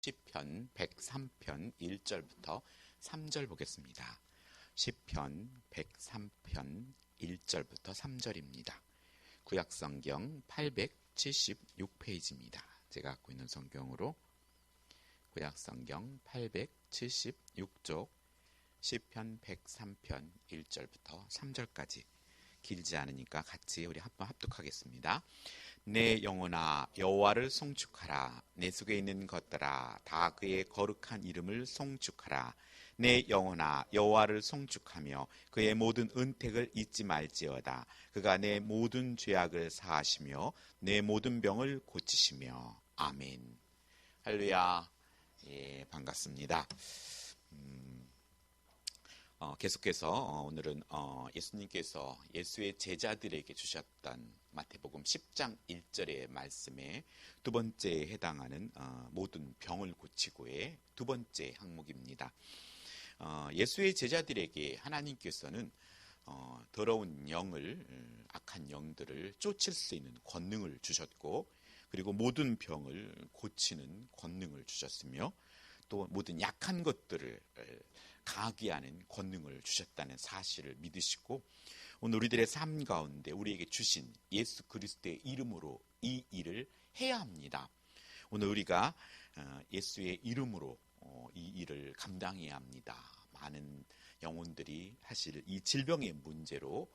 시편 103편 1절부터 3절 보겠습니다. 시편 103편 1절부터 3절입니다. 구약성경 876페이지입니다. 제가 갖고 있는 성경으로 구약성경 876쪽 시편 103편 1절부터 3절까지 길지 않으니까 같이 우리 한번 합독하겠습니다. 내 영혼아 여호와를 송축하라. 내 속에 있는 것들아 다 그의 거룩한 이름을 송축하라. 내 영혼아 여호와를 송축하며 그의 모든 은택을 잊지 말지어다. 그가 내 모든 죄악을 사하시며 내 모든 병을 고치시며. 아멘. 할렐루야. 예, 반갑습니다. 계속해서 오늘은 예수님께서 예수의 제자들에게 주셨던 마태복음 10장 1절의 말씀에 두 번째에 해당하는 모든 병을 고치고의 두 번째 항목입니다. 예수의 제자들에게 하나님께서는 더러운 영을, 악한 영들을 쫓을 수 있는 권능을 주셨고, 그리고 모든 병을 고치는 권능을 주셨으며, 또 모든 약한 것들을 강하게 하는 권능을 주셨다는 사실을 믿으시고, 오늘 우리들의 삶 가운데 우리에게 주신 예수 그리스도의 이름으로 이 일을 해야 합니다. 오늘 우리가 예수의 이름으로 이 일을 감당해야 합니다. 많은 영혼들이 사실 이 질병의 문제로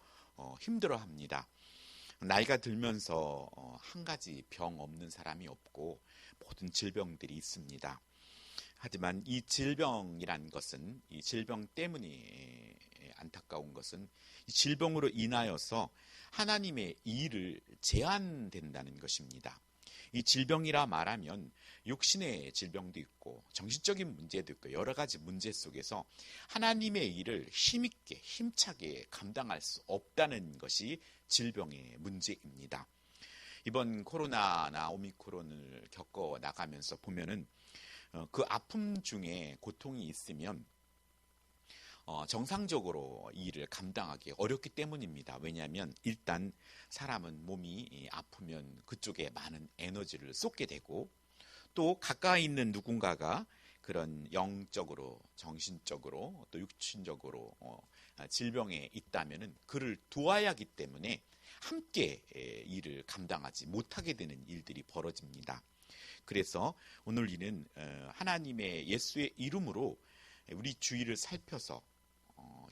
힘들어합니다. 나이가 들면서 한 가지 병 없는 사람이 없고 모든 질병들이 있습니다. 하지만 이 질병이란 것은, 이 질병 때문에 안타까운 것은 이 질병으로 인하여서 하나님의 일을 제한된다는 것입니다. 이 질병이라 말하면 육신의 질병도 있고 정신적인 문제도 있고 여러 가지 문제 속에서 하나님의 일을 힘있게 힘차게 감당할 수 없다는 것이 질병의 문제입니다. 이번 코로나나 오미크론을 겪어 나가면서 보면은 그 아픔 중에 고통이 있으면 정상적으로 이 일을 감당하기 어렵기 때문입니다. 왜냐하면 일단 사람은 몸이 아프면 그쪽에 많은 에너지를 쏟게 되고, 또 가까이 있는 누군가가 그런 영적으로, 정신적으로, 또 육신적으로 질병에 있다면은 그를 도와야 하기 때문에 함께 일을 감당하지 못하게 되는 일들이 벌어집니다. 그래서 오늘 우리는 하나님의 예수의 이름으로 우리 주위를 살펴서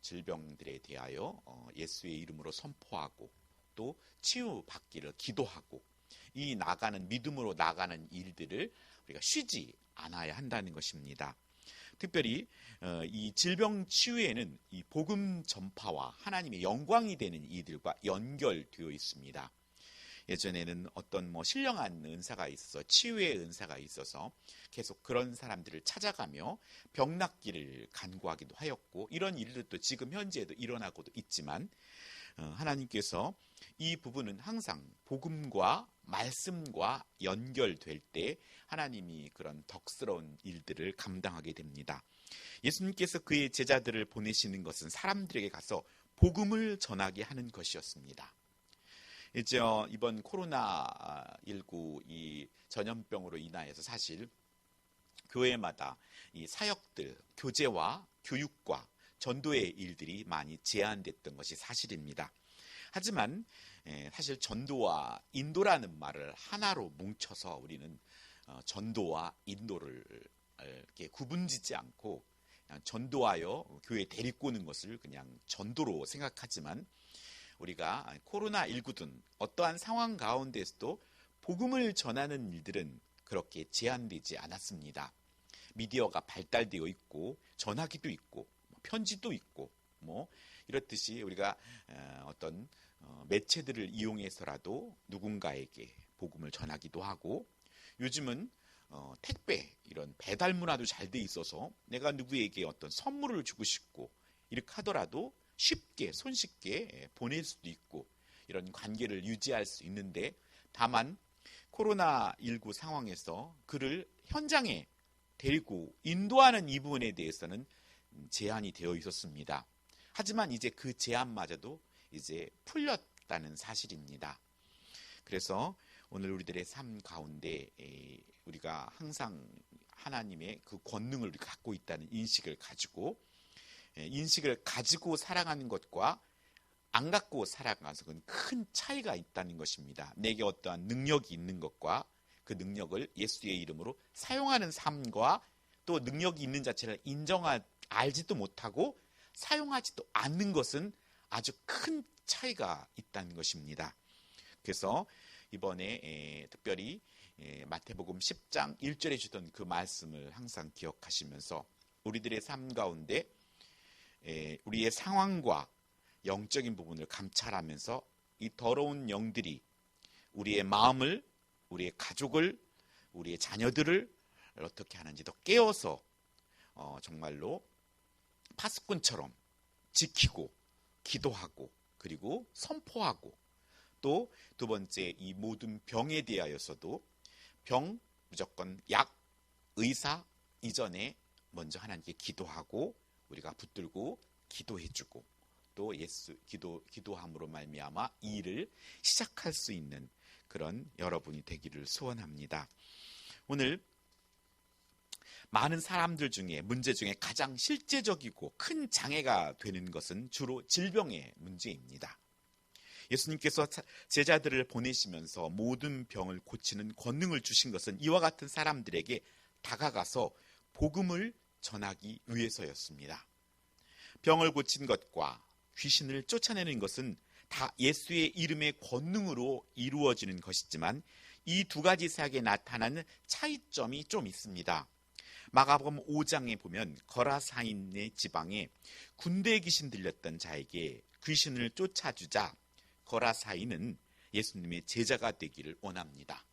질병들에 대하여 예수의 이름으로 선포하고 또 치유받기를 기도하고, 이 나가는 믿음으로 나가는 일들을 우리가 쉬지 않아야 한다는 것입니다. 특별히 이 질병 치유에는 이 복음 전파와 하나님의 영광이 되는 이들과 연결되어 있습니다. 예전에는 어떤 신령한 은사가 있어서, 치유의 은사가 있어서 계속 그런 사람들을 찾아가며 병 낫기를 간구하기도 하였고, 이런 일들도 지금 현재에도 일어나고도 있지만, 하나님께서 이 부분은 항상 복음과 말씀과 연결될 때 하나님이 그런 덕스러운 일들을 감당하게 됩니다. 예수님께서 그의 제자들을 보내시는 것은 사람들에게 가서 복음을 전하게 하는 것이었습니다. 이제 이번 코로나19 이 전염병으로 인하여서 사실 교회마다 이 사역들, 교제와 교육과 전도의 일들이 많이 제한됐던 것이 사실입니다. 하지만 사실 전도와 인도라는 말을 하나로 뭉쳐서 우리는 전도와 인도를 이렇게 구분짓지 않고 그냥 전도하여 교회에 데리고 오는 것을 그냥 전도로 생각하지만, 우리가 코로나19든 어떠한 상황 가운데서도 복음을 전하는 일들은 그렇게 제한되지 않았습니다. 미디어가 발달되어 있고 전화기도 있고 편지도 있고 이렇듯이 우리가 어떤 매체들을 이용해서라도 누군가에게 복음을 전하기도 하고, 요즘은 택배 이런 배달 문화도 잘 돼 있어서 내가 누구에게 어떤 선물을 주고 싶고 이렇게 하더라도 쉽게 손쉽게 보낼 수도 있고 이런 관계를 유지할 수 있는데, 다만 코로나19 상황에서 그를 현장에 데리고 인도하는 이 부분에 대해서는 제한이 되어 있었습니다. 하지만 이제 그 제한마저도 이제 풀렸다는 사실입니다. 그래서 오늘 우리들의 삶 가운데 우리가 항상 하나님의 그 권능을 우리가 갖고 있다는 인식을 가지고 살아가는 것과 안 갖고 살아가는 것은 큰 차이가 있다는 것입니다. 내게 어떠한 능력이 있는 것과 그 능력을 예수의 이름으로 사용하는 삶과 또 능력이 있는 자체를 알지도 못하고 사용하지도 않는 것은 아주 큰 차이가 있다는 것입니다. 그래서 이번에 특별히 마태복음 10장 1절에 주던 그 말씀을 항상 기억하시면서 우리들의 삶 가운데 우리의 상황과 영적인 부분을 감찰하면서 이 더러운 영들이 우리의 마음을, 우리의 가족을, 우리의 자녀들을 어떻게 하는지 더 깨워서 정말로 파수꾼처럼 지키고 기도하고 그리고 선포하고 또 두 번째 이 모든 병에 대하여서도 병 무조건 약 의사 이전에 먼저 하나님께 기도하고 우리가 붙들고 기도해주고 또 기도함으로 말미암아 이 일을 시작할 수 있는 그런 여러분이 되기를 소원합니다. 오늘 많은 사람들 중에 문제 중에 가장 실제적이고 큰 장애가 되는 것은 주로 질병의 문제입니다. 예수님께서 제자들을 보내시면서 모든 병을 고치는 권능을 주신 것은 이와 같은 사람들에게 다가가서 복음을 전하기 위해서였습니다. 병을 고친 것과 귀신을 쫓아내는 것은 다 예수의 이름의 권능으로 이루어지는 것이지만 이 두 가지 사역에 나타나는 차이점이 좀 있습니다. 마가복음 5장에 보면 거라사인의 지방에 군대 귀신 들렸던 자에게 귀신을 쫓아주자 거라사인은 예수님의 제자가 되기를 원합니다.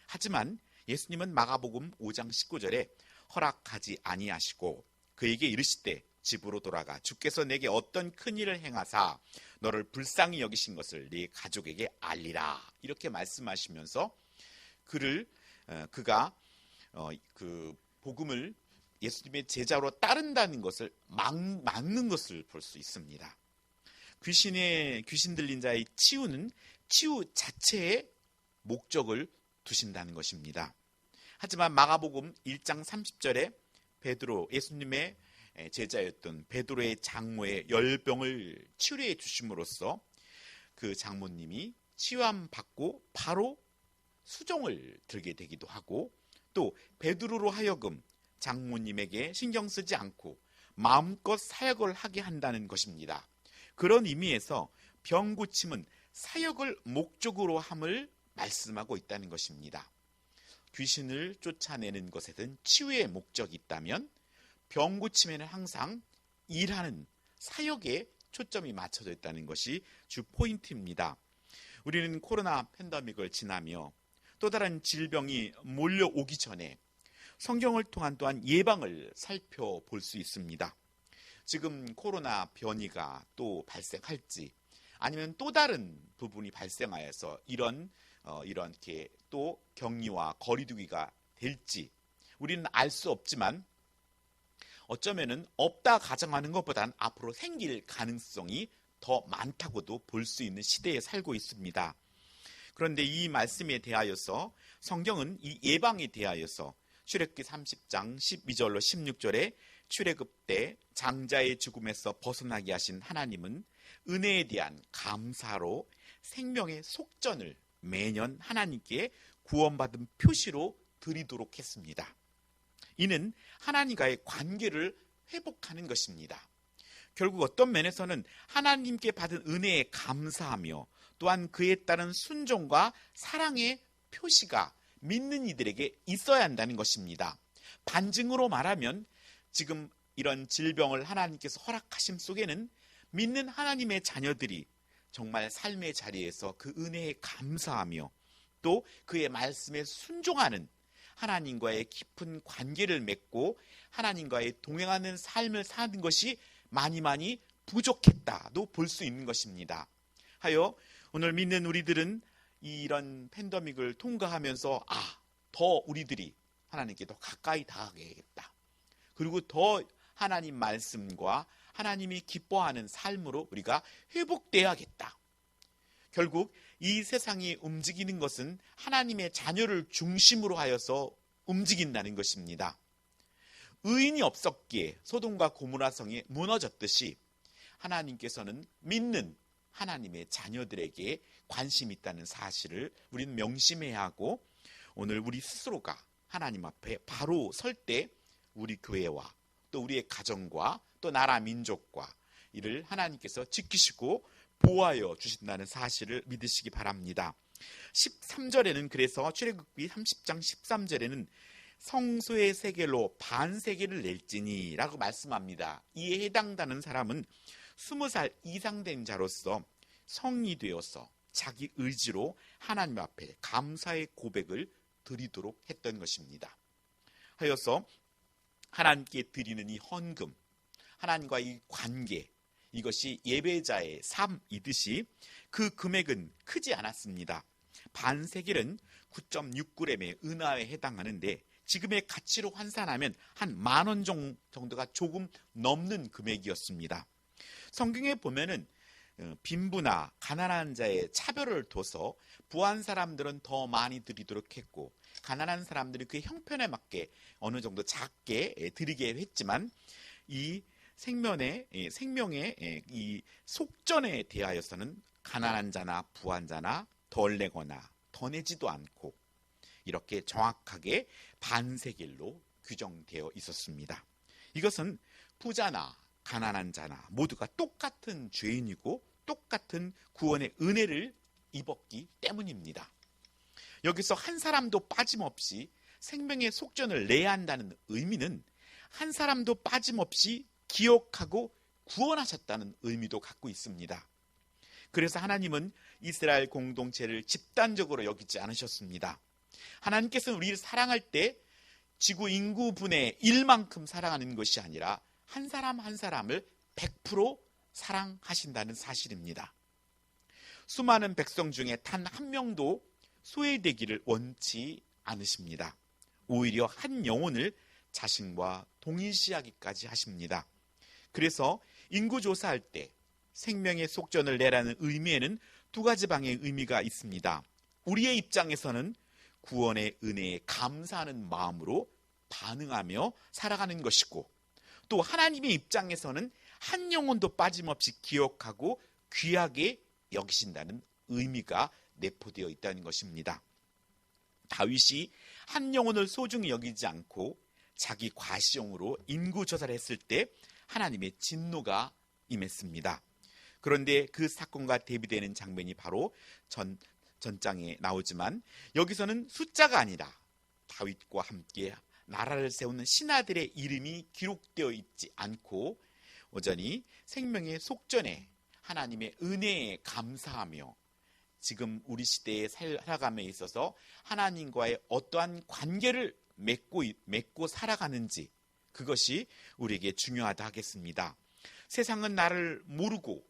하지만 예수님은 마가복음 5장 19절에 허락하지 아니하시고 그에게 이르시되 집으로 돌아가 주께서 내게 어떤 큰 일을 행하사 너를 불쌍히 여기신 것을 네 가족에게 알리라 이렇게 말씀하시면서 그가 그 복음을 예수님의 제자로 따른다는 것을 막는 것을 볼 수 있습니다. 귀신 들린 자의 치유는 치유 자체의 목적을 두신다는 것입니다. 하지만 마가복음 1장 30절에 예수님의 제자였던 베드로의 장모의 열병을 치료해 주심으로써 그 장모님이 치유함 받고 바로 수종을 들게 되기도 하고 또 베드로로 하여금 장모님에게 신경 쓰지 않고 마음껏 사역을 하게 한다는 것입니다. 그런 의미에서 병 고침은 사역을 목적으로 함을 말씀하고 있다는 것입니다. 귀신을 쫓아내는 것에는 치유의 목적이 있다면 병 고침에는 항상 일하는 사역에 초점이 맞춰져 있다는 것이 주 포인트입니다. 우리는 코로나 팬데믹을 지나며 또 다른 질병이 몰려오기 전에 성경을 통한 또한 예방을 살펴볼 수 있습니다. 지금 코로나 변이가 또 발생할지 아니면 또 다른 부분이 발생하여서 이렇게 또 격리와 거리두기가 될지 우리는 알 수 없지만 어쩌면은 없다 가정하는 것보다는 앞으로 생길 가능성이 더 많다고도 볼 수 있는 시대에 살고 있습니다. 그런데 이 말씀에 대하여서 성경은 이 예방에 대하여서 출애굽기 30장 12절로 16절에 출애굽 때 장자의 죽음에서 벗어나게 하신 하나님은 은혜에 대한 감사로 생명의 속전을 매년 하나님께 구원받은 표시로 드리도록 했습니다. 이는 하나님과의 관계를 회복하는 것입니다. 결국 어떤 면에서는 하나님께 받은 은혜에 감사하며 또한 그에 따른 순종과 사랑의 표시가 믿는 이들에게 있어야 한다는 것입니다. 반증으로 말하면 지금 이런 질병을 하나님께서 허락하심 속에는 믿는 하나님의 자녀들이 정말 삶의 자리에서 그 은혜에 감사하며 또 그의 말씀에 순종하는 하나님과의 깊은 관계를 맺고 하나님과의 동행하는 삶을 사는 것이 많이 부족했다도 볼 수 있는 것입니다. 하여 오늘 믿는 우리들은 이런 팬데믹을 통과하면서 더 우리들이 하나님께 더 가까이 다가가야겠다. 그리고 더 하나님 말씀과 하나님이 기뻐하는 삶으로 우리가 회복돼야겠다. 결국 이 세상이 움직이는 것은 하나님의 자녀를 중심으로 하여서 움직인다는 것입니다. 의인이 없었기에 소돔과 고모라 성이 무너졌듯이 하나님께서는 믿는 하나님의 자녀들에게 관심이 있다는 사실을 우리는 명심해야 하고, 오늘 우리 스스로가 하나님 앞에 바로 설 때 우리 교회와 또 우리의 가정과 또 나라 민족과 이를 하나님께서 지키시고 보호하여 주신다는 사실을 믿으시기 바랍니다. 13절에는 그래서 출애굽기 30장 13절에는 성소의 세겔로 반세겔을 낼지니 라고 말씀합니다. 이에 해당되는 사람은 20살 이상 된 자로서 성이 되어서 자기 의지로 하나님 앞에 감사의 고백을 드리도록 했던 것입니다. 하여서 하나님께 드리는 이 헌금, 하나님과의 관계, 이것이 예배자의 삶이듯이 그 금액은 크지 않았습니다. 반세겔은 9.6g의 은하에 해당하는데 지금의 가치로 환산하면 한 10,000원 정도가 조금 넘는 금액이었습니다. 성경에 보면은 빈부나 가난한 자의 차별을 둬서 부한 사람들은 더 많이 드리도록 했고, 가난한 사람들이 그 형편에 맞게 어느 정도 작게 드리게 했지만, 이 생명의 이 속전에 대하여서는 가난한 자나 부한 자나 덜 내거나 더 내지도 않고 이렇게 정확하게 반세겔로 규정되어 있었습니다. 이것은 부자나 가난한 자나 모두가 똑같은 죄인이고 똑같은 구원의 은혜를 입었기 때문입니다. 여기서 한 사람도 빠짐없이 생명의 속전을 내야 한다는 의미는 한 사람도 빠짐없이 기억하고 구원하셨다는 의미도 갖고 있습니다. 그래서 하나님은 이스라엘 공동체를 집단적으로 여기지 않으셨습니다. 하나님께서는 우리를 사랑할 때 지구 인구분의 1만큼 사랑하는 것이 아니라 한 사람 한 사람을 100% 사랑하신다는 사실입니다. 수많은 백성 중에 단 한 명도 소외되기를 원치 않으십니다. 오히려 한 영혼을 자신과 동일시하기까지 하십니다. 그래서 인구조사할 때 생명의 속전을 내라는 의미에는 두 가지 방의 의미가 있습니다. 우리의 입장에서는 구원의 은혜에 감사하는 마음으로 반응하며 살아가는 것이고, 또 하나님의 입장에서는 한 영혼도 빠짐없이 기억하고 귀하게 여기신다는 의미가 내포되어 있다는 것입니다. 다윗이 한 영혼을 소중히 여기지 않고 자기 과시용으로 인구조사를 했을 때 하나님의 진노가 임했습니다. 그런데 그 사건과 대비되는 장면이 바로 전장에 나오지만, 여기서는 숫자가 아니라 다윗과 함께 나라를 세우는 신하들의 이름이 기록되어 있지 않고 오전히 생명의 속전에 하나님의 은혜에 감사하며 지금 우리 시대에 살아감에 있어서 하나님과의 어떠한 관계를 맺고 살아가는지, 그것이 우리에게 중요하다 하겠습니다. 세상은 나를 모르고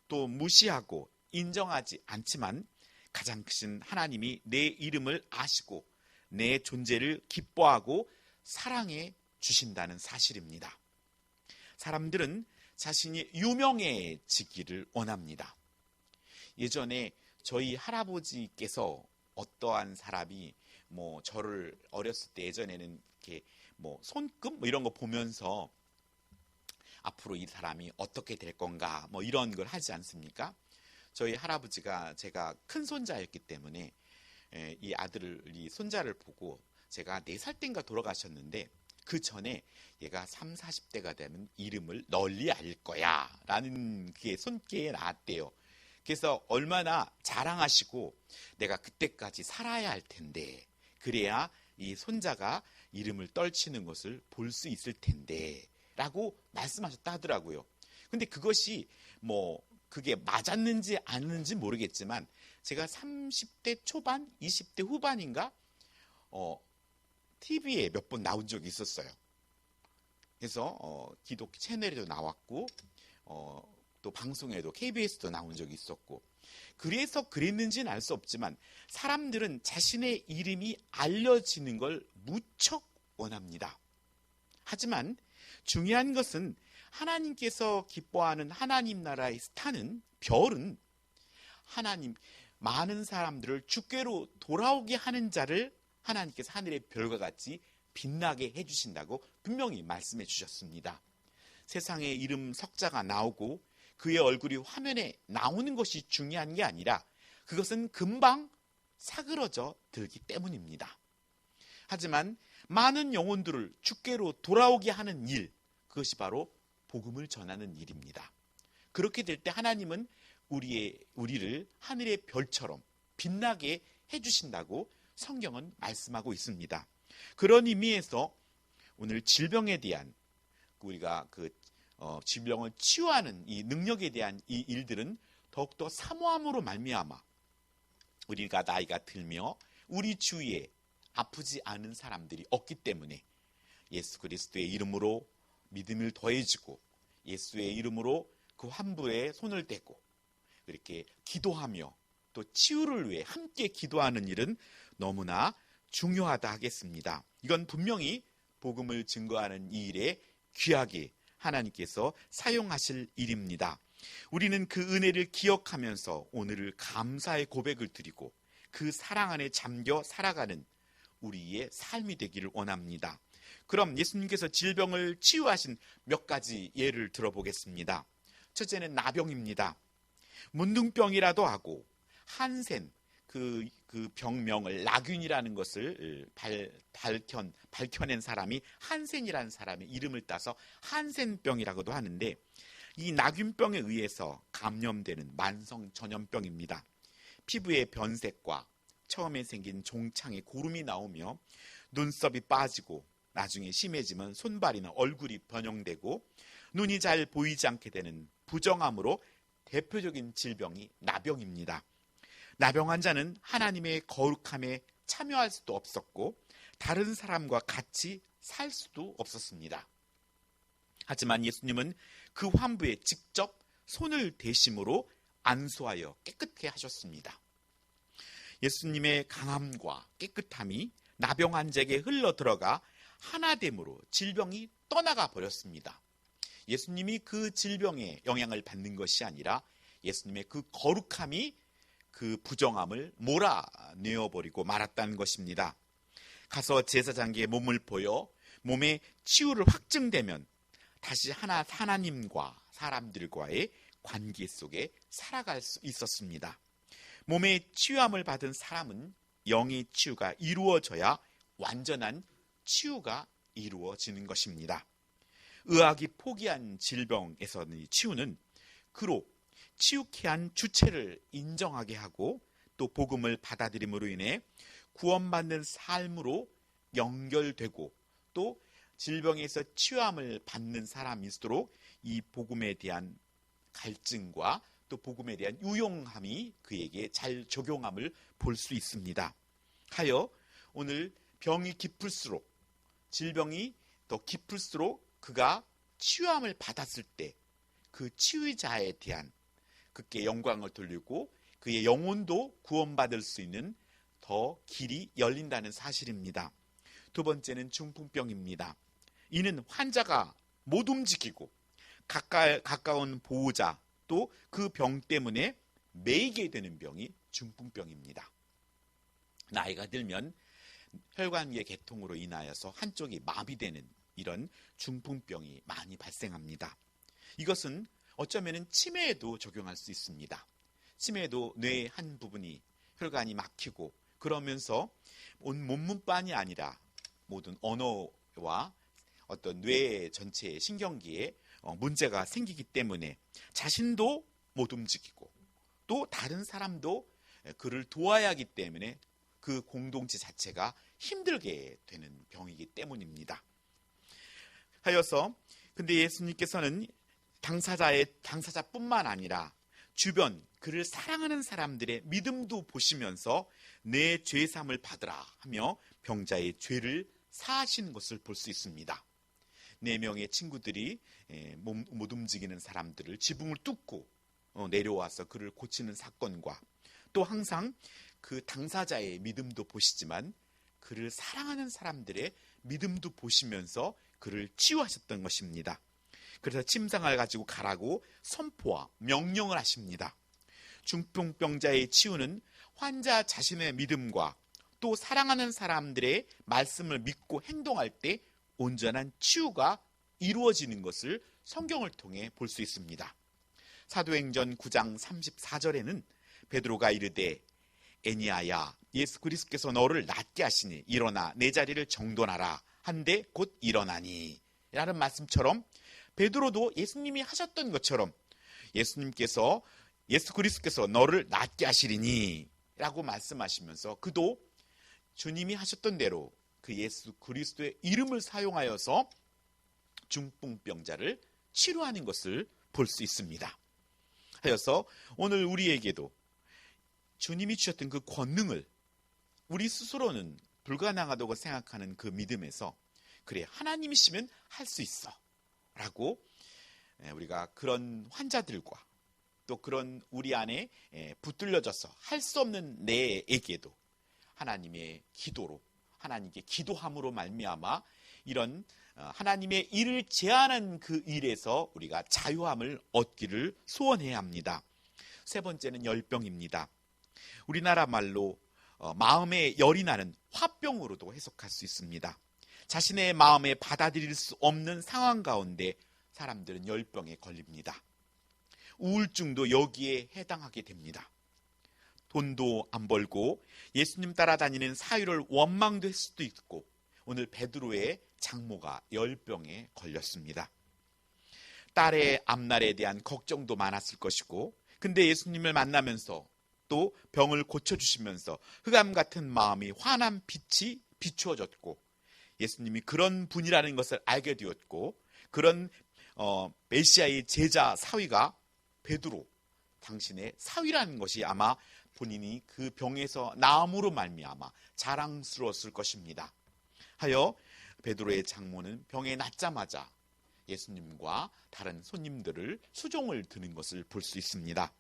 또 무시하고 인정하지 않지만 가장 크신 하나님이 내 이름을 아시고 내 존재를 기뻐하고 사랑해 주신다는 사실입니다. 사람들은 자신이 유명해지기를 원합니다. 예전에 저희 할아버지께서 어떠한 사람이 저를 어렸을 때 예전에는 이렇게 손금 이런 거 보면서 앞으로 이 사람이 어떻게 될 건가 이런 걸 하지 않습니까? 저희 할아버지가 제가 큰 손자였기 때문에 이 이 손자를 보고 제가 4살 땐가 돌아가셨는데, 그 전에 얘가 30, 40대가 되면 이름을 널리 알릴 거야 라는 게 손귀에 나왔대요. 그래서 얼마나 자랑하시고 내가 그때까지 살아야 할 텐데, 그래야 이 손자가 이름을 떨치는 것을 볼 수 있을 텐데 라고 말씀하셨다 하더라고요. 근데 그것이 그게 맞았는지 아닌지 모르겠지만, 제가 30대 초반, 20대 후반인가 TV에 몇 번 나온 적이 있었어요. 그래서 기독교 채널에도 나왔고 또 방송에도 KBS도 나온 적이 있었고, 그래서 그랬는지는 알 수 없지만 사람들은 자신의 이름이 알려지는 걸 무척 원합니다. 하지만 중요한 것은 하나님께서 기뻐하는 하나님 나라의 스타는, 별은 하나님 많은 사람들을 주께로 돌아오게 하는 자를 하나님께서 하늘의 별과 같이 빛나게 해주신다고 분명히 말씀해 주셨습니다. 세상에 이름 석자가 나오고 그의 얼굴이 화면에 나오는 것이 중요한 게 아니라 그것은 금방 사그러져 들기 때문입니다. 하지만 많은 영혼들을 주께로 돌아오게 하는 일, 그것이 바로 복음을 전하는 일입니다. 그렇게 될 때 하나님은 우리를 하늘의 별처럼 빛나게 해주신다고 성경은 말씀하고 있습니다. 그런 의미에서 오늘 질병에 대한 우리가 질병을 치유하는 이 능력에 대한 이 일들은 더욱더 사모함으로 말미암아 우리가 나이가 들며 우리 주위에 아프지 않은 사람들이 없기 때문에 예수 그리스도의 이름으로 믿음을 더해주고 예수의 이름으로 그 환부에 손을 대고 이렇게 기도하며 또 치유를 위해 함께 기도하는 일은 너무나 중요하다 하겠습니다. 이건 분명히 복음을 증거하는 이 일에 귀하게 하나님께서 사용하실 일입니다. 우리는 그 은혜를 기억하면서 오늘을 감사의 고백을 드리고 그 사랑 안에 잠겨 살아가는 우리의 삶이 되기를 원합니다. 그럼 예수님께서 질병을 치유하신 몇 가지 예를 들어보겠습니다. 첫째는 나병입니다. 문둥병이라도 하고 한센 그 병명을 나균이라는 것을 밝혀낸 사람이 한센이라는 사람의 이름을 따서 한센병이라고도 하는데 이 나균병에 의해서 감염되는 만성 전염병입니다. 피부의 변색과 처음에 생긴 종창에 고름이 나오며 눈썹이 빠지고 나중에 심해지면 손발이나 얼굴이 변형되고 눈이 잘 보이지 않게 되는 부정암으로 대표적인 질병이 나병입니다. 나병 환자는 하나님의 거룩함에 참여할 수도 없었고 다른 사람과 같이 살 수도 없었습니다. 하지만 예수님은 그 환부에 직접 손을 대심으로 안수하여 깨끗게 하셨습니다. 예수님의 강함과 깨끗함이 나병 환자에게 흘러들어가 하나됨으로 질병이 떠나가 버렸습니다. 예수님이 그 질병에 영향을 받는 것이 아니라 예수님의 그 거룩함이 그 부정함을 몰아내어버리고 말았다는 것입니다. 가서 제사장에게 몸을 보여 몸의 치유를 확증되면 다시 하나님과 사람들과의 관계 속에 살아갈 수 있었습니다. 몸의 치유함을 받은 사람은 영의 치유가 이루어져야 완전한 치유가 이루어지는 것입니다. 의학이 포기한 질병에서의 치유는 그로 치유케 한 주체를 인정하게 하고 또 복음을 받아들임으로 인해 구원받는 삶으로 연결되고 또 질병에서 치유함을 받는 사람일수록 이 복음에 대한 갈증과 또 복음에 대한 유용함이 그에게 잘 적용함을 볼 수 있습니다. 하여 오늘 병이 깊을수록 질병이 더 깊을수록 그가 치유함을 받았을 때 그 치유자에 대한 그께 영광을 돌리고 그의 영혼도 구원받을 수 있는 더 길이 열린다는 사실입니다. 두 번째는 중풍병입니다. 이는 환자가 못 움직이고 가까운 보호자 또 그 병 때문에 매이게 되는 병이 중풍병입니다. 나이가 들면 혈관계 개통으로 인하여서 한쪽이 마비되는 이런 중풍병이 많이 발생합니다. 이것은 어쩌면 치매에도 적용할 수 있습니다. 치매도 뇌의 한 부분이 혈관이 막히고 그러면서 온 몸뿐만이 아니라 모든 언어와 어떤 뇌 전체의 신경기에 문제가 생기기 때문에 자신도 못 움직이고 또 다른 사람도 그를 도와야 하기 때문에 그 공동체 자체가 힘들게 되는 병이기 때문입니다. 하여서 근데 예수님께서는 당사자뿐만 아니라 주변 그를 사랑하는 사람들의 믿음도 보시면서 내 죄사함을 받으라 하며 병자의 죄를 사하시는 것을 볼 수 있습니다. 4명의 친구들이 못 움직이는 사람들을 지붕을 뚫고 내려와서 그를 고치는 사건과 또 항상 그 당사자의 믿음도 보시지만 그를 사랑하는 사람들의 믿음도 보시면서 그를 치유하셨던 것입니다. 그래서 침상을 가지고 가라고 선포와 명령을 하십니다. 중풍병자의 치유는 환자 자신의 믿음과 또 사랑하는 사람들의 말씀을 믿고 행동할 때 온전한 치유가 이루어지는 것을 성경을 통해 볼 수 있습니다. 사도행전 9장 34절에는 베드로가 이르되 애니야야 예수 그리스도께서 너를 낫게 하시니 일어나 내 자리를 정돈하라 한데 곧 일어나니 라는 말씀처럼 베드로도 예수님이 하셨던 것처럼 예수 그리스도께서 너를 낫게 하시리니 라고 말씀하시면서 그도 주님이 하셨던 대로 그 예수 그리스도의 이름을 사용하여서 중풍병자를 치료하는 것을 볼 수 있습니다. 하여서 오늘 우리에게도 주님이 주셨던 그 권능을 우리 스스로는 불가능하다고 생각하는 그 믿음에서 그래 하나님이시면 할 수 있어 라고 우리가 그런 환자들과 또 그런 우리 안에 붙들려져서 할 수 없는 내에게도 하나님의 기도로 하나님께 기도함으로 말미암아 이런 하나님의 일을 제한한 그 일에서 우리가 자유함을 얻기를 소원해야 합니다. 세 번째는 열병입니다. 우리나라 말로 마음에 열이 나는 화병으로도 해석할 수 있습니다. 자신의 마음에 받아들일 수 없는 상황 가운데 사람들은 열병에 걸립니다. 우울증도 여기에 해당하게 됩니다. 돈도 안 벌고 예수님 따라다니는 사유를 원망될 수도 있고 오늘 베드로의 장모가 열병에 걸렸습니다. 딸의 앞날에 대한 걱정도 많았을 것이고 근데 예수님을 만나면서 또 병을 고쳐주시면서 흑암 같은 마음이 환한 빛이 비추어졌고 예수님이 그런 분이라는 것을 알게 되었고 그런 메시아의 제자 사위가 베드로 당신의 사위라는 것이 아마 본인이 그 병에서 나음으로 말미암아 자랑스러웠을 것입니다. 하여 베드로의 장모는 병에 낫자마자 예수님과 다른 손님들을 수종을 드는 것을 볼 수 있습니다.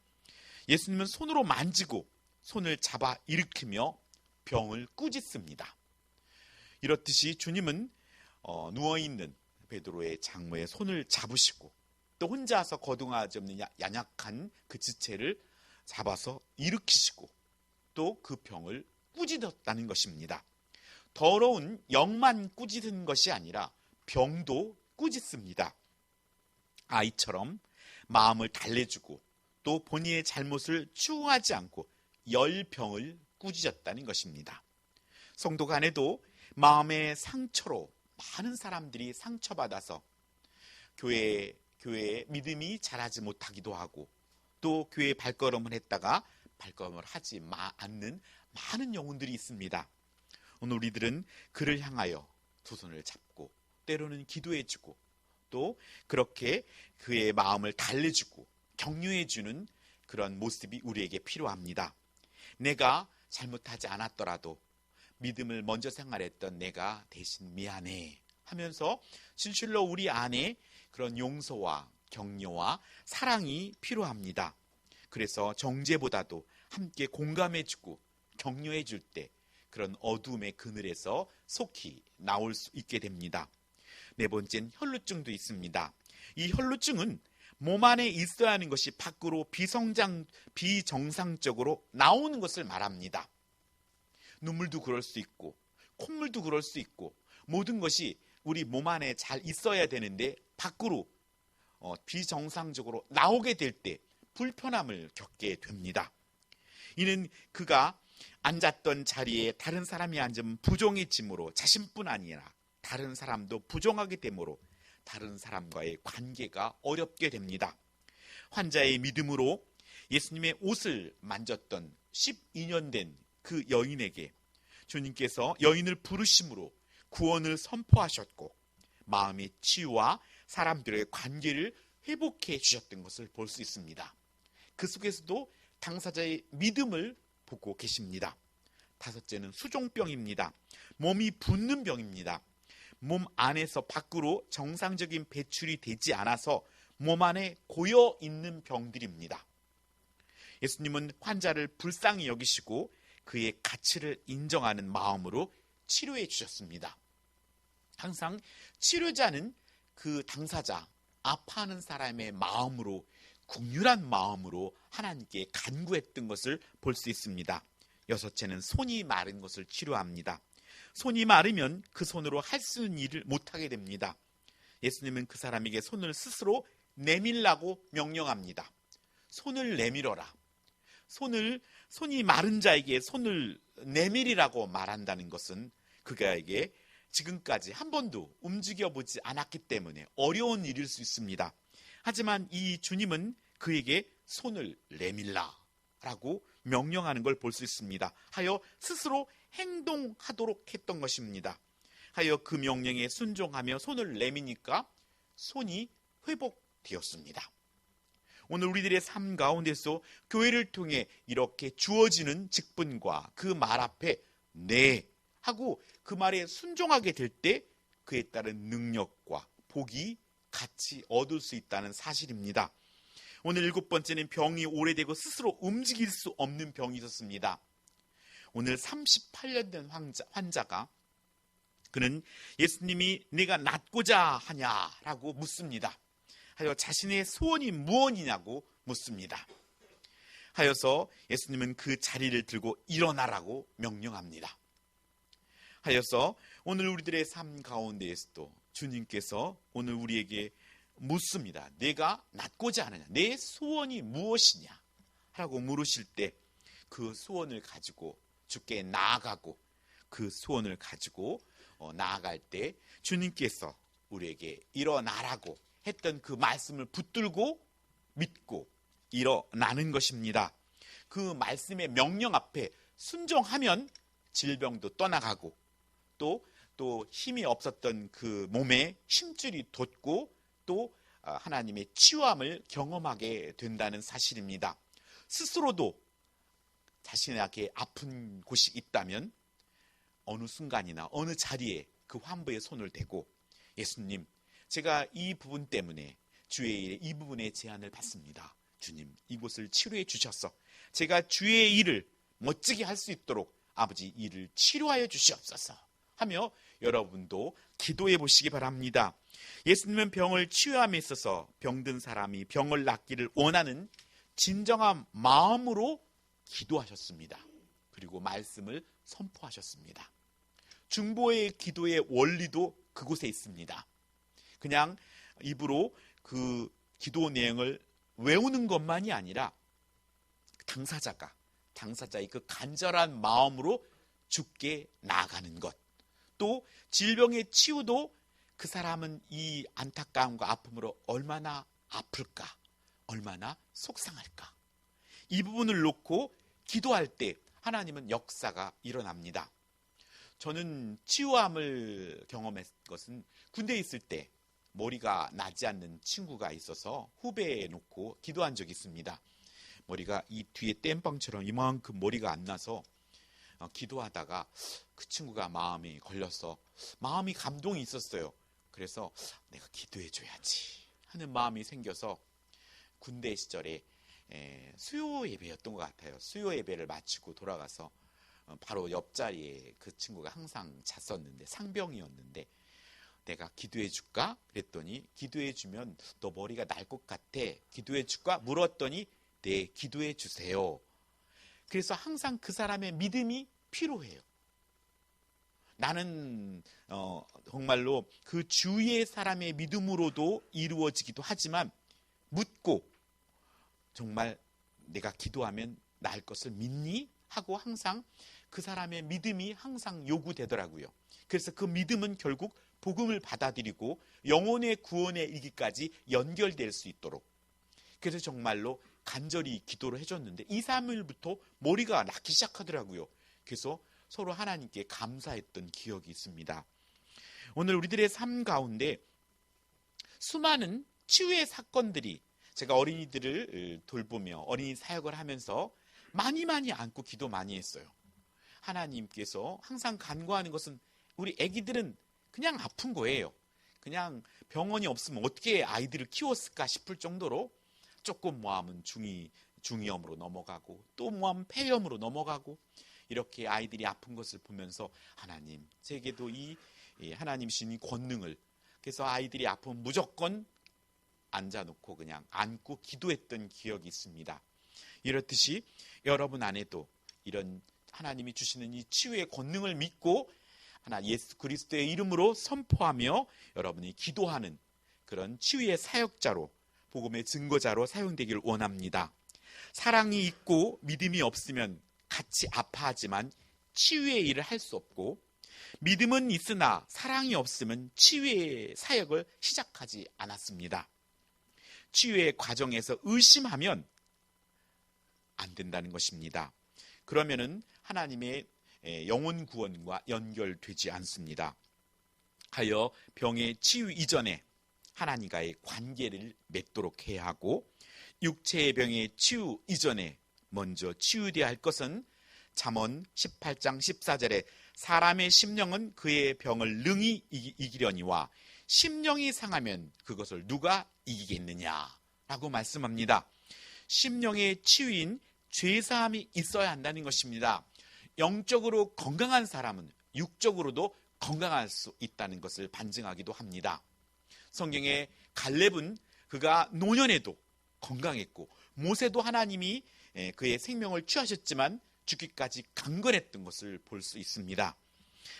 예수님은 손으로 만지고 손을 잡아 일으키며 병을 꾸짖습니다. 이렇듯이 주님은 누워있는 베드로의 장모의 손을 잡으시고 또 혼자서 거동하지 없는 연약한 그 지체를 잡아서 일으키시고 또 그 병을 꾸짖었다는 것입니다. 더러운 영만 꾸짖은 것이 아니라 병도 꾸짖습니다. 아이처럼 마음을 달래주고 또 본인의 잘못을 추궁하지 않고 열병을 꾸짖었다는 것입니다. 성도 간에도 마음의 상처로 많은 사람들이 상처받아서 교회에 믿음이 자라지 못하기도 하고 또 교회에 발걸음을 했다가 발걸음을 하지 않는 많은 영혼들이 있습니다. 오늘 우리들은 그를 향하여 두 손을 잡고 때로는 기도해주고 또 그렇게 그의 마음을 달래주고 격려해주는 그런 모습이 우리에게 필요합니다. 내가 잘못하지 않았더라도 믿음을 먼저 생활했던 내가 대신 미안해 하면서 진실로 우리 안에 그런 용서와 격려와 사랑이 필요합니다. 그래서 정죄보다도 함께 공감해주고 격려해줄 때 그런 어두움의 그늘에서 속히 나올 수 있게 됩니다. 네 번째는 혈루증도 있습니다. 이 혈루증은 몸 안에 있어야 하는 것이 밖으로 비정상적으로 나오는 것을 말합니다. 눈물도 그럴 수 있고 콧물도 그럴 수 있고 모든 것이 우리 몸 안에 잘 있어야 되는데 밖으로 비정상적으로 나오게 될 때 불편함을 겪게 됩니다. 이는 그가 앉았던 자리에 다른 사람이 앉으면 부정해짐으로 자신뿐 아니라 다른 사람도 부정하게 되므로 다른 사람과의 관계가 어렵게 됩니다. 환자의 믿음으로 예수님의 옷을 만졌던 12년 된 그 여인에게 주님께서 여인을 부르심으로 구원을 선포하셨고 마음의 치유와 사람들의 관계를 회복해 주셨던 것을 볼 수 있습니다. 그 속에서도 당사자의 믿음을 보고 계십니다. 다섯째는 수종병입니다. 몸이 붓는 병입니다. 몸 안에서 밖으로 정상적인 배출이 되지 않아서 몸 안에 고여 있는 병들입니다. 예수님은 환자를 불쌍히 여기시고 그의 가치를 인정하는 마음으로 치료해 주셨습니다. 항상 치료자는 그 당사자, 아파하는 사람의 마음으로 국률한 마음으로 하나님께 간구했던 것을 볼 수 있습니다. 여섯째는 손이 마른 것을 치료합니다. 손이 마르면 그 손으로 할 수 있는 일을 못하게 됩니다. 예수님은 그 사람에게 손을 스스로 내밀라고 명령합니다. 손을 내밀어라. 손이 마른 자에게 손을 내밀이라고 말한다는 것은 그가에게 지금까지 한 번도 움직여보지 않았기 때문에 어려운 일일 수 있습니다. 하지만 이 주님은 그에게 손을 내밀라라고 명령하는 걸 볼 수 있습니다. 하여 스스로 행동하도록 했던 것입니다. 하여 그 명령에 순종하며 손을 내미니까 손이 회복되었습니다. 오늘 우리들의 삶 가운데서 교회를 통해 이렇게 주어지는 직분과 그 말 앞에 네 하고 그 말에 순종하게 될 때 그에 따른 능력과 복이 같이 얻을 수 있다는 사실입니다. 오늘 7번째는 병이 오래되고 스스로 움직일 수 없는 병이 있었습니다. 오늘 38년 된 환자가 그는 예수님이 내가 낫고자 하냐라고 묻습니다. 하여 자신의 소원이 무엇이냐고 묻습니다. 하여서 예수님은 그 자리를 들고 일어나라고 명령합니다. 하여서 오늘 우리들의 삶 가운데에서도 주님께서 오늘 우리에게 묻습니다. 내가 낫고자 하느냐? 내 소원이 무엇이냐? 라고 물으실 때 그 소원을 가지고 주께 나아가고 그 소원을 가지고 나아갈 때 주님께서 우리에게 일어나라고 했던 그 말씀을 붙들고 믿고 일어나는 것입니다. 그 말씀의 명령 앞에 순종하면 질병도 떠나가고 또 힘이 없었던 그 몸에 힘줄이 돋고 또 하나님의 치유함을 경험하게 된다는 사실입니다. 스스로도 자신에게 아픈 곳이 있다면 어느 순간이나 어느 자리에 그 환부의 손을 대고 예수님, 제가 이 부분 때문에 주의 일에 이 부분에 제한을 받습니다. 주님, 이곳을 치료해 주셔서 제가 주의 일을 멋지게 할 수 있도록 아버지 일을 치료하여 주시옵소서 하며 여러분도 기도해 보시기 바랍니다. 예수님은 병을 치유함에 있어서 병든 사람이 병을 낫기를 원하는 진정한 마음으로 기도하셨습니다. 그리고 말씀을 선포하셨습니다. 중보의 기도의 원리도 그곳에 있습니다. 그냥 입으로 그 기도 내용을 외우는 것만이 아니라 당사자의 그 간절한 마음으로 주께 나아가는 것, 또 질병의 치유도 그 사람은 이 안타까움과 아픔으로 얼마나 아플까, 얼마나 속상할까, 이 부분을 놓고 기도할 때 하나님은 역사가 일어납니다. 저는 치유함을 경험했던 것은 군대에 있을 때 머리가 나지 않는 친구가 있어서 후배에 놓고 기도한 적이 있습니다. 머리가 이 뒤에 땜빵처럼 이만큼 머리가 안 나서 기도하다가 그 친구가 마음이 걸려서 마음이 감동이 있었어요. 그래서 내가 기도해 줘야지 하는 마음이 생겨서 군대 시절에 수요 예배였던 것 같아요. 수요 예배를 마치고 돌아가서 바로 옆자리에 그 친구가 항상 잤었는데 상병이었는데 내가 기도해 줄까? 그랬더니 기도해 주면 너 머리가 날 것 같아. 기도해 줄까? 물었더니 네, 기도해 주세요. 그래서 항상 그 사람의 믿음이 필요해요. 나는 정말로 그 주위의 사람의 믿음으로도 이루어지기도 하지만 묻고 정말 내가 기도하면 나을 것을 믿니? 하고 항상 그 사람의 믿음이 항상 요구되더라고요. 그래서 그 믿음은 결국 복음을 받아들이고 영혼의 구원에 이르기까지 연결될 수 있도록, 그래서 정말로 간절히 기도를 해줬는데 2, 3일부터 머리가 낫기 시작하더라고요. 그래서 서로 하나님께 감사했던 기억이 있습니다. 오늘 우리들의 삶 가운데 수많은 치유의 사건들이, 제가 어린이들을 돌보며 어린이 사역을 하면서 많이 안고 기도 많이 했어요. 하나님께서 항상 간구하는 것은 우리 아기들은 그냥 아픈 거예요. 그냥 병원이 없으면 어떻게 아이들을 키웠을까 싶을 정도로 조금 뭐하면 중이염으로 넘어가고 또 뭐하면 폐렴으로 넘어가고 이렇게 아이들이 아픈 것을 보면서 하나님, 제게도 이 하나님 주신 권능을, 그래서 아이들이 아프면 무조건 앉아놓고 그냥 안고 기도했던 기억이 있습니다. 이렇듯이 여러분 안에도 이런 하나님이 주시는 이 치유의 권능을 믿고 하나 예수 그리스도의 이름으로 선포하며 여러분이 기도하는 그런 치유의 사역자로, 복음의 증거자로 사용되길 원합니다. 사랑이 있고 믿음이 없으면 같이 아파하지만 치유의 일을 할 수 없고, 믿음은 있으나 사랑이 없으면 치유의 사역을 시작하지 않았습니다. 치유의 과정에서 의심하면 안 된다는 것입니다. 그러면은 하나님의 영혼 구원과 연결되지 않습니다. 하여 병의 치유 이전에 하나님과의 관계를 맺도록 해야 하고, 육체의 병의 치유 이전에 먼저 치유되어야 할 것은 잠언 18장 14절에 사람의 심령은 그의 병을 능히 이기려니와 심령이 상하면 그것을 누가 이기겠느냐라고 말씀합니다. 심령의 치유인 죄사함이 있어야 한다는 것입니다. 영적으로 건강한 사람은 육적으로도 건강할 수 있다는 것을 반증하기도 합니다. 성경의 갈렙은 그가 노년에도 건강했고, 모세도 하나님이 그의 생명을 취하셨지만 죽기까지 강건했던 것을 볼 수 있습니다.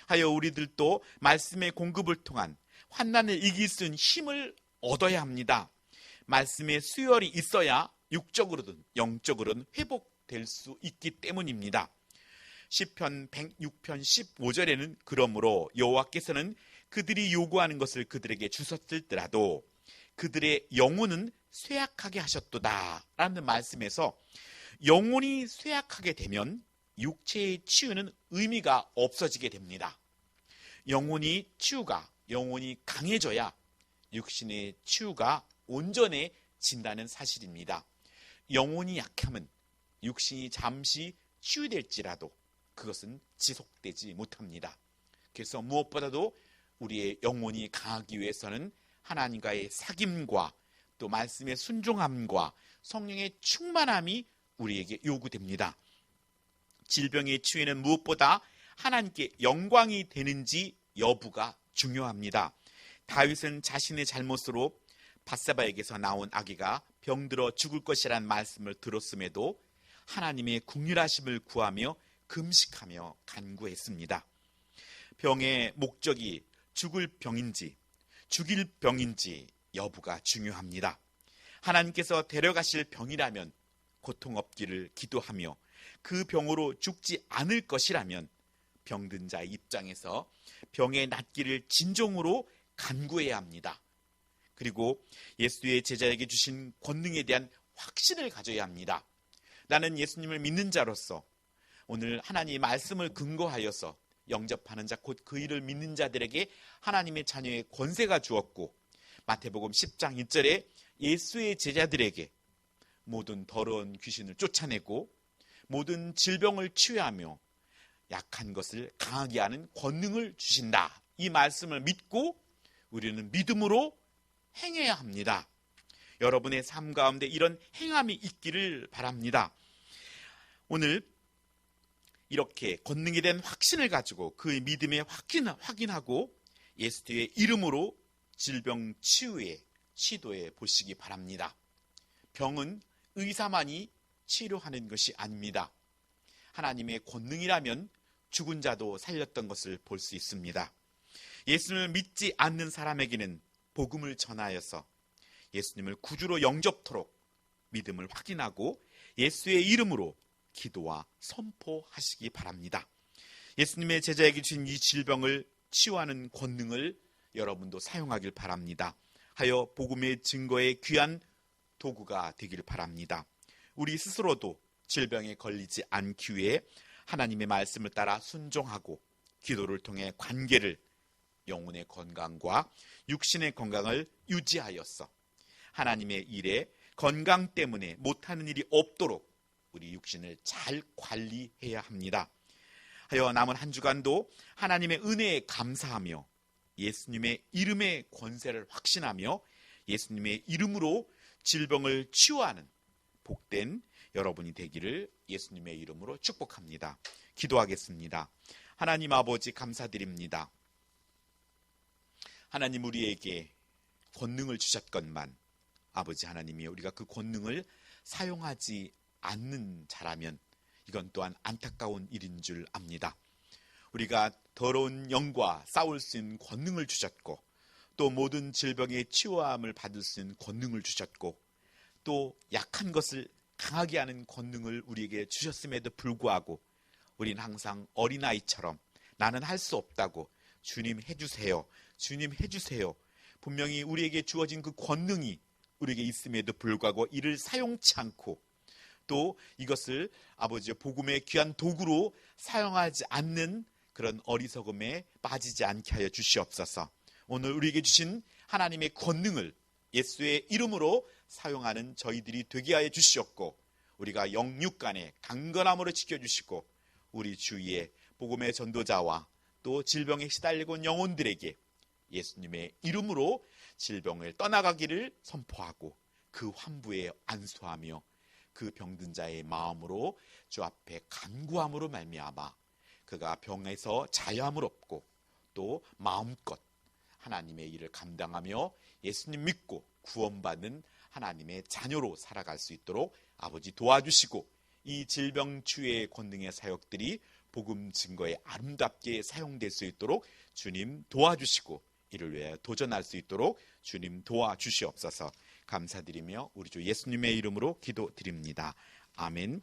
하여 우리들도 말씀의 공급을 통한 환난을 이길 수 있는 힘을 얻어야 합니다. 말씀의 수혈이 있어야 육적으로든 영적으로든 회복될 수 있기 때문입니다. 시편 106편 15절에는 그러므로 여호와께서는 그들이 요구하는 것을 그들에게 주셨을지라도 그들의 영혼은 쇠약하게 하셨도다 라는 말씀에서, 영혼이 쇠약하게 되면 육체의 치유는 의미가 없어지게 됩니다. 영혼이 강해져야 육신의 치유가 온전해진다는 사실입니다. 영혼이 약하면 육신이 잠시 치유될지라도 그것은 지속되지 못합니다. 그래서 무엇보다도 우리의 영혼이 강하기 위해서는 하나님과의 사귐과 또 말씀의 순종함과 성령의 충만함이 우리에게 요구됩니다. 질병의 치유는 무엇보다 하나님께 영광이 되는지 여부가 중요합니다. 다윗은 자신의 잘못으로 밧세바에게서 나온 아기가 병들어 죽을 것이라는 말씀을 들었음에도 하나님의 긍휼하심을 구하며 금식하며 간구했습니다. 병의 목적이 죽을 병인지 죽일 병인지 여부가 중요합니다. 하나님께서 데려가실 병이라면 고통 없기를 기도하며 그 병으로 죽지 않을 것이라면 병든 자의 입장에서 병의 낫기를 진정으로 간구해야 합니다. 그리고 예수의 제자에게 주신 권능에 대한 확신을 가져야 합니다. 나는 예수님을 믿는 자로서 오늘 하나님의 말씀을 근거하여서 영접하는 자 곧 그 일을 믿는 자들에게 하나님의 자녀의 권세가 주었고, 마태복음 10장 1절에 예수의 제자들에게 모든 더러운 귀신을 쫓아내고 모든 질병을 치유하며 약한 것을 강하게 하는 권능을 주신다. 이 말씀을 믿고 우리는 믿음으로 행해야 합니다. 여러분의 삶 가운데 이런 행함이 있기를 바랍니다. 오늘 이렇게 권능에 대한 확신을 가지고 그 믿음에 확인하고 예수의 이름으로 질병 치유에 시도해 보시기 바랍니다. 병은 의사만이 치료하는 것이 아닙니다. 하나님의 권능이라면 죽은 자도 살렸던 것을 볼 수 있습니다. 예수님을 믿지 않는 사람에게는 복음을 전하여서 예수님을 구주로 영접토록 믿음을 확인하고 예수의 이름으로 기도와 선포하시기 바랍니다. 예수님의 제자에게 주신 이 질병을 치유하는 권능을 여러분도 사용하길 바랍니다. 하여 복음의 증거의 귀한 도구가 되길 바랍니다. 우리 스스로도 질병에 걸리지 않기 위해 하나님의 말씀을 따라 순종하고 기도를 통해 관계를, 영혼의 건강과 육신의 건강을 유지하여서 하나님의 일에 건강 때문에 못하는 일이 없도록 우리 육신을 잘 관리해야 합니다. 하여 남은 한 주간도 하나님의 은혜에 감사하며 예수님의 이름의 권세를 확신하며 예수님의 이름으로 질병을 치유하는 복된 여러분이 되기를 예수님의 이름으로 축복합니다. 기도하겠습니다. 하나님 아버지 감사드립니다. 하나님 우리에게 권능을 주셨건만 아버지 하나님이 우리가 그 권능을 사용하지 않는 자라면 이건 또한 안타까운 일인 줄 압니다. 우리가 더러운 영과 싸울 수 있는 권능을 주셨고, 또 모든 질병의 치유함을 받을 수 있는 권능을 주셨고, 또 약한 것을 강하게 하는 권능을 우리에게 주셨음에도 불구하고 우리는 항상 어린아이처럼 나는 할 수 없다고, 주님 해주세요, 주님 해주세요. 분명히 우리에게 주어진 그 권능이 우리에게 있음에도 불구하고 이를 사용치 않고, 또 이것을 아버지의 복음의 귀한 도구로 사용하지 않는 그런 어리석음에 빠지지 않게 하여 주시옵소서. 오늘 우리에게 주신 하나님의 권능을 예수의 이름으로 사용하는 저희들이 되게 하여 주시옵고, 우리가 영육간에 강건함으로 지켜주시고, 우리 주위에 복음의 전도자와 또 질병에 시달리고 온 영혼들에게 예수님의 이름으로 질병을 떠나가기를 선포하고, 그 환부에 안수하며 그 병든 자의 마음으로 주 앞에 간구함으로 말미암아 그가 병에서 자유함을 얻고, 또 마음껏 하나님의 일을 감당하며 예수님 믿고 구원받는 하나님의 자녀로 살아갈 수 있도록 아버지 도와주시고, 이 질병 치유의 권능의 사역들이 복음 증거에 아름답게 사용될 수 있도록 주님 도와주시고, 이를 위해 도전할 수 있도록 주님 도와주시옵소서. 감사드리며 우리 주 예수님의 이름으로 기도드립니다. 아멘.